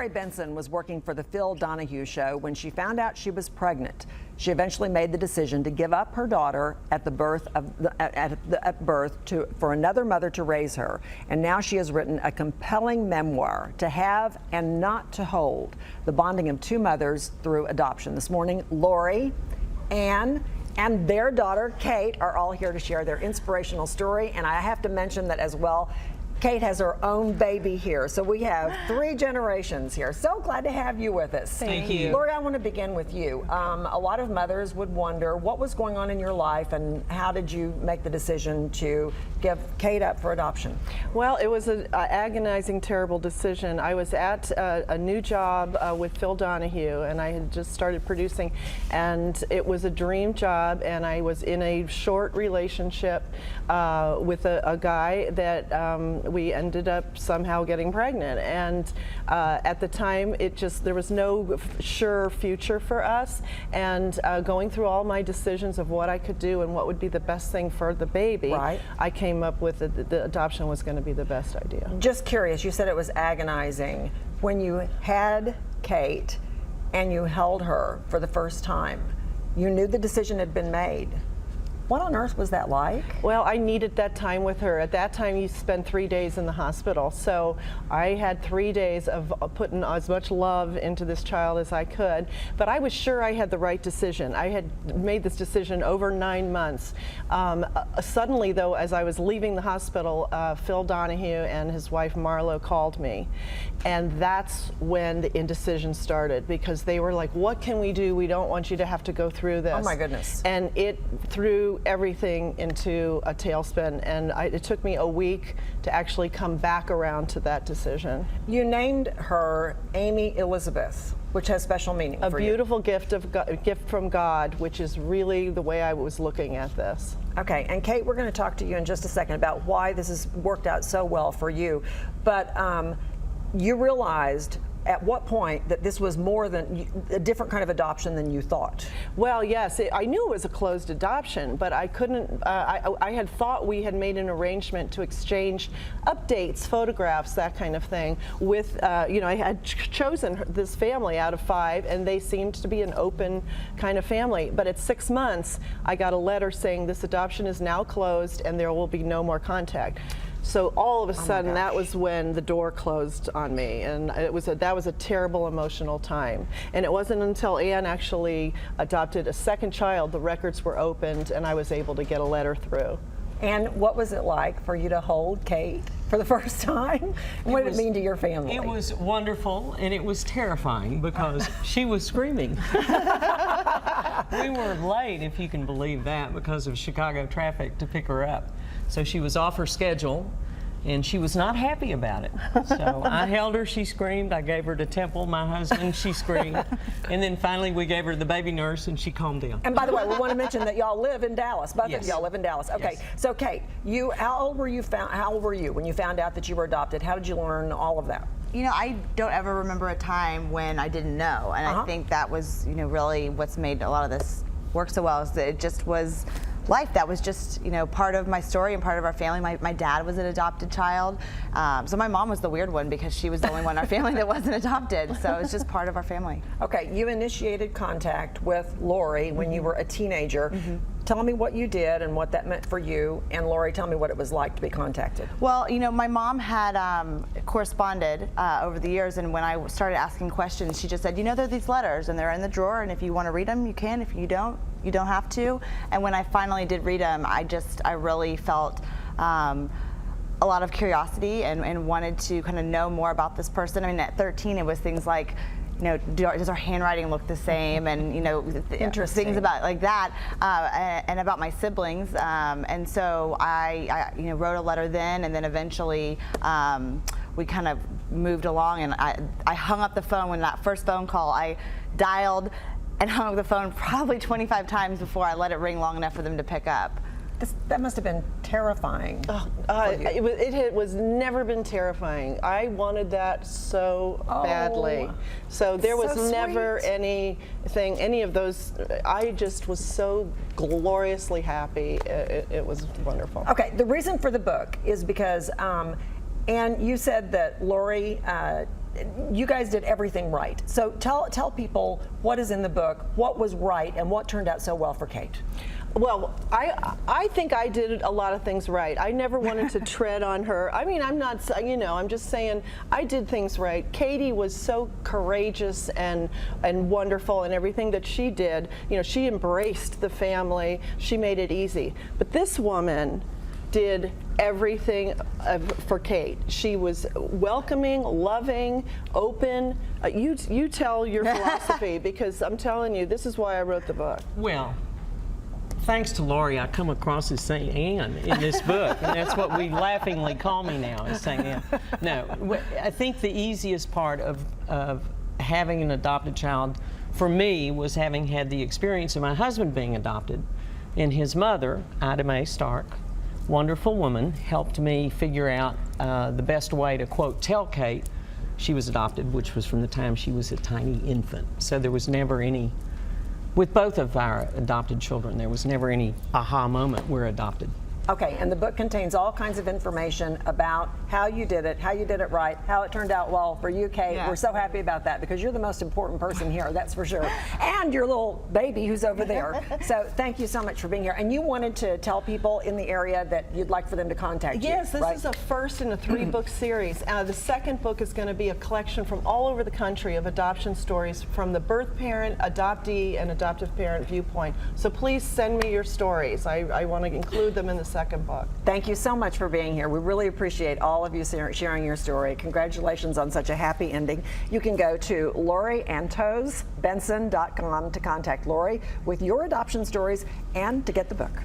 Lorri Benson was working for the Phil Donahue Show when she found out she was pregnant. She eventually made the decision to give up her daughter at birth for another mother to raise her. And now she has written a compelling memoir, To Have and Not to Hold, the bonding of two mothers through adoption. This morning, Lorri, Anne, and their daughter, Kate, are all here to share their inspirational story. And I have to mention that as well, Kate has her own baby here, so we have 3 generations here. So glad to have you with us. Thank you. Lorri, I want to begin with you. A lot of mothers would wonder what was going on in your life and how did you make the decision to give Kate up for adoption? Well, it was an agonizing, terrible decision. I was at a new job with Phil Donahue, and I had just started producing, and it was a dream job, and I was in a short relationship with a guy that we ended up somehow getting pregnant, and at the time there was no sure future for us, and going through all my decisions of what I could do and what would be the best thing for the baby, right. I came up with the adoption was going to be the best idea. Just curious, you said it was agonizing. When you had Kate and you held her for the first time, you knew the decision had been made. What on earth was that like? Well, I needed that time with her. At that time, you spend 3 days in the hospital. So I had 3 days of putting as much love into this child as I could. But I was sure I had the right decision. I had made this decision over 9 months. Suddenly, though, as I was leaving the hospital, Phil Donahue and his wife Marlo called me. And that's when the indecision started, because they were like, what can we do? We don't want you to have to go through this. Oh my goodness. And it threw everything into a tailspin, and it took me a week to actually come back around to that decision. You named her Amy Elizabeth, which has special meaning for you. A beautiful gift from God, which is really the way I was looking at this. Okay, and Kate, we're going to talk to you in just a second about why this has worked out so well for you. But you realized at what point that this was more than a different kind of adoption than you thought? Well, yes, I knew it was a closed adoption, but I couldn't, I had thought we had made an arrangement to exchange updates, photographs, that kind of thing with, you know, I had chosen this family out of 5, and they seemed to be an open kind of family. But at 6 months, I got a letter saying this adoption is now closed and there will be no more contact. So all of a sudden, that was when the door closed on me, and that was a terrible emotional time. And it wasn't until Anne actually adopted a second child, the records were opened, and I was able to get a letter through. And what was it like for you to hold Kate for the first time? What did it mean to your family? It was wonderful, and it was terrifying because she was screaming. We were late, if you can believe that, because of Chicago traffic to pick her up. So she was off her schedule, and she was not happy about it. So I held her, she screamed. I gave her to Temple, my husband, she screamed. And then finally we gave her to the baby nurse, and she calmed down. And by the way, we want to mention that y'all live in Dallas. Both Yes. of y'all live in Dallas. Okay, Yes. so Kate, how old were you when you found out that you were adopted? How did you learn all of that? You know, I don't ever remember a time when I didn't know, and I think that was, you know, really what's made a lot of this work so well, is that it just was life. That was just, you know, part of my story and part of our family. My dad was an adopted child, so my mom was the weird one because she was the only one in our family that wasn't adopted, so it's just part of our family. Okay, you initiated contact with Lorri when you were a teenager. Tell me what you did and what that meant for you, and Lorri, tell me what it was like to be contacted. Well, you know, my mom had corresponded over the years, and when I started asking questions, she just said, you know, there are these letters, and they're in the drawer, and if you want to read them, you can. If you don't, you don't have to. And when I finally did read them, I really felt a lot of curiosity and wanted to kind of know more about this person. I mean, at 13, it was things like, you know, does our handwriting look the same, and, you know, things about like that, and about my siblings. And so I you know, wrote a letter then, and then eventually we kind of moved along, and I hung up the phone when that first phone call. I dialed and hung up the phone probably 25 times before I let it ring long enough for them to pick up. That must have been terrifying. It was never been terrifying. I wanted that so badly. So there was never anything, any of those. I just was so gloriously happy. It was wonderful. Okay, the reason for the book is because, and you said that Lorri you guys did everything right. So tell people what is in the book, what was right, and what turned out so well for Kate. Well, I think I did a lot of things right. I never wanted to tread on her. I mean, I'm not, you know, I'm just saying I did things right. Katie was so courageous and wonderful in everything that she did. You know, she embraced the family. She made it easy. But this woman did everything for Kate. She was welcoming, loving, open. You tell your philosophy, because I'm telling you, this is why I wrote the book. Well, thanks to Lorri, I come across as St. Anne in this book, and that's what we laughingly call me now, as St. Anne. No, I think the easiest part of having an adopted child for me was having had the experience of my husband being adopted, and his mother, Ida Mae Stark, wonderful woman, helped me figure out the best way to, quote, tell Kate she was adopted, which was from the time she was a tiny infant. So there was never any, with both of our adopted children, there was never any aha moment, we're adopted. Okay, and the book contains all kinds of information about how you did it right, how it turned out well for you, Kate. Yeah. We're so happy about that because you're the most important person here, that's for sure. And your little baby who's over there. So thank you so much for being here. And you wanted to tell people in the area that you'd like for them to contact you. Yes, this right? is a first in a 3-book series. The second book is going to be a collection from all over the country of adoption stories from the birth parent, adoptee, and adoptive parent viewpoint. So please send me your stories. I want to include them in the second book. Thank you so much for being here. We really appreciate all of you sharing your story. Congratulations on such a happy ending. You can go to LorriAntoszBenson.com to contact Lorri with your adoption stories and to get the book.